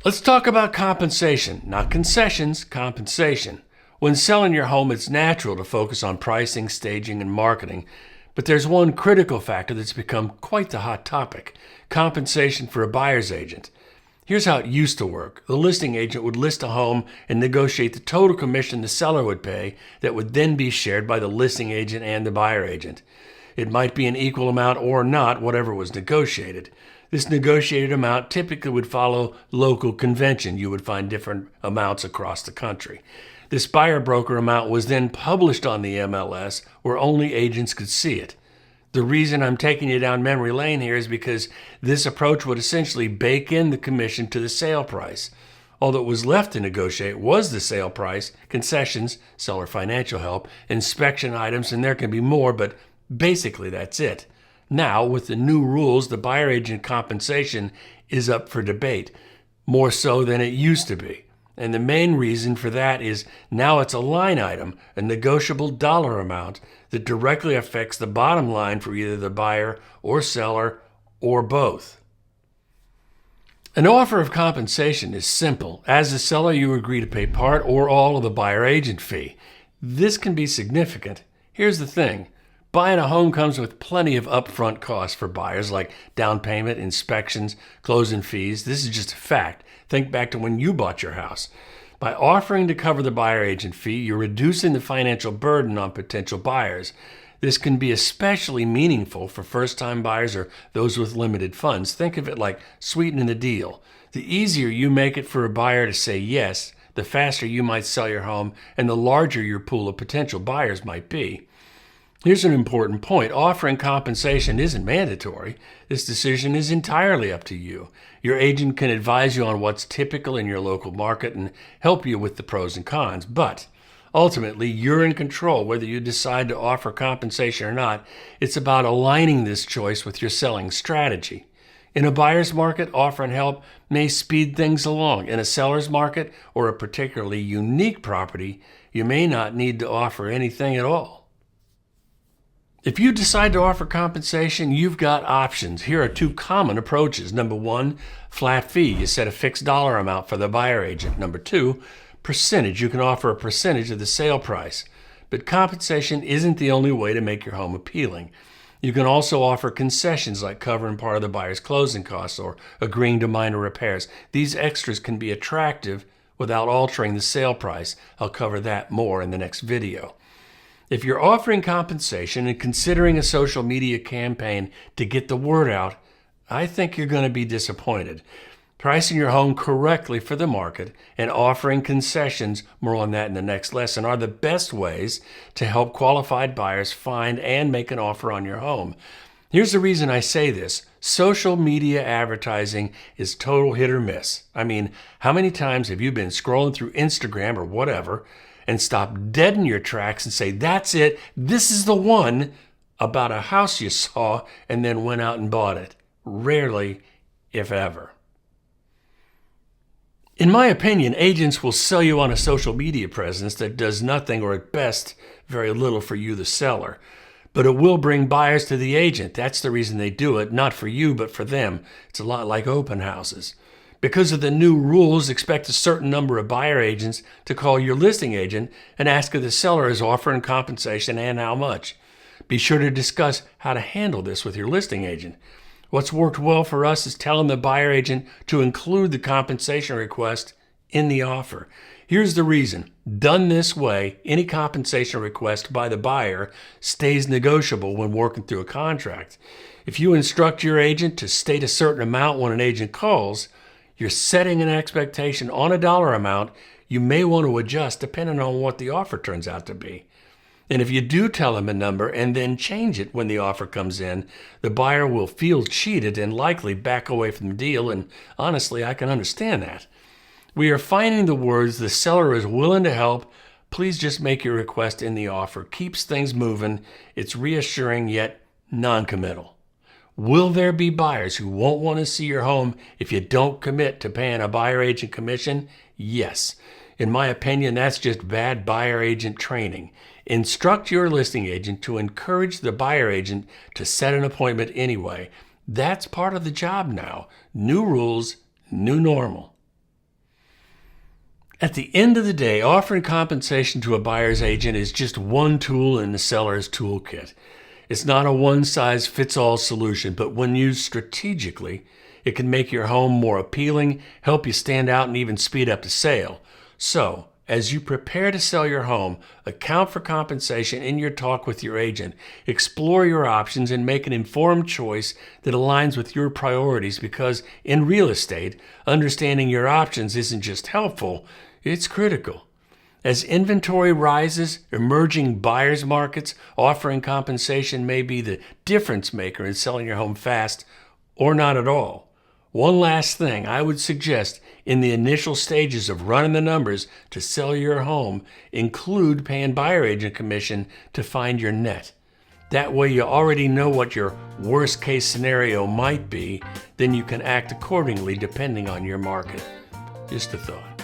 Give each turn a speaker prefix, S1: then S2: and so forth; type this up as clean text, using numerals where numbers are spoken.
S1: Let's talk about compensation, not concessions, compensation. When selling your home, it's natural to focus on pricing, staging, and marketing. But there's one critical factor that's become quite the hot topic: compensation for a buyer's agent. Here's how it used to work. The listing agent would list a home and negotiate the total commission the seller would pay that would then be shared by the listing agent and the buyer agent. It might be an equal amount or not, whatever was negotiated. This negotiated amount typically would follow local convention. You would find different amounts across the country. This buyer broker amount was then published on the MLS where only agents could see it. The reason I'm taking you down memory lane here is because this approach would essentially bake in the commission to the sale price. All that was left to negotiate was the sale price, concessions, seller financial help, inspection items, and there can be more, but basically that's it. Now, with the new rules, the buyer agent compensation is up for debate, more so than it used to be. And the main reason for that is now it's a line item, a negotiable dollar amount that directly affects the bottom line for either the buyer or seller or both. An offer of compensation is simple. As a seller, you agree to pay part or all of the buyer agent fee. This can be significant. Here's the thing. Buying a home comes with plenty of upfront costs for buyers like down payment, inspections, closing fees. This is just a fact. Think back to when you bought your house. By offering to cover the buyer agent fee, you're reducing the financial burden on potential buyers. This can be especially meaningful for first-time buyers or those with limited funds. Think of it like sweetening the deal. The easier you make it for a buyer to say yes, the faster you might sell your home and the larger your pool of potential buyers might be. Here's an important point. Offering compensation isn't mandatory. This decision is entirely up to you. Your agent can advise you on what's typical in your local market and help you with the pros and cons. But ultimately, you're in control whether you decide to offer compensation or not. It's about aligning this choice with your selling strategy. In a buyer's market, offering help may speed things along. In a seller's market or a particularly unique property, you may not need to offer anything at all. If you decide to offer compensation, you've got options. Here are two common approaches. Number one, flat fee. You set a fixed dollar amount for the buyer agent. Number two, percentage. You can offer a percentage of the sale price. But compensation isn't the only way to make your home appealing. You can also offer concessions like covering part of the buyer's closing costs or agreeing to minor repairs. These extras can be attractive without altering the sale price. I'll cover that more in the next video. If you're offering compensation and considering a social media campaign to get the word out, I think you're going to be disappointed. Pricing your home correctly for the market and offering concessions, more on that in the next lesson, are the best ways to help qualified buyers find and make an offer on your home. Here's the reason I say this. Social media advertising is total hit or miss. I mean, how many times have you been scrolling through Instagram or whatever and stop dead in your tracks and say, that's it, this is the one, about a house you saw, and then went out and bought it? Rarely, if ever. In my opinion, agents will sell you on a social media presence that does nothing or at best very little for you, the seller. But it will bring buyers to the agent. That's the reason they do it, not for you, but for them. It's a lot like open houses. Because of the new rules, expect a certain number of buyer agents to call your listing agent and ask if the seller is offering compensation and how much. Be sure to discuss how to handle this with your listing agent. What's worked well for us is telling the buyer agent to include the compensation request in the offer. Here's the reason. Done this way, any compensation request by the buyer stays negotiable when working through a contract. If you instruct your agent to state a certain amount when an agent calls, you're setting an expectation on a dollar amount you may want to adjust depending on what the offer turns out to be. And if you do tell them a number and then change it when the offer comes in, the buyer will feel cheated and likely back away from the deal, and honestly, I can understand that. We are finding the words, the seller is willing to help, please just make your request in the offer, keeps things moving. It's reassuring yet non-committal. Will there be buyers who won't want to see your home if you don't commit to paying a buyer agent commission? Yes. In my opinion, that's just bad buyer agent training. Instruct your listing agent to encourage the buyer agent to set an appointment anyway. That's part of the job now. New rules, new normal. At the end of the day, offering compensation to a buyer's agent is just one tool in the seller's toolkit. It's not a one-size-fits-all solution, but when used strategically, it can make your home more appealing, help you stand out, and even speed up the sale. So, as you prepare to sell your home, account for compensation in your talk with your agent. Explore your options and make an informed choice that aligns with your priorities, because in real estate, understanding your options isn't just helpful, it's critical. As inventory rises, emerging buyers markets offering compensation may be the difference maker in selling your home fast or not at all. One last thing I would suggest in the initial stages of running the numbers to sell your home, include paying buyer agent commission to find your net. That way you already know what your worst case scenario might be, then you can act accordingly depending on your market. Just a thought.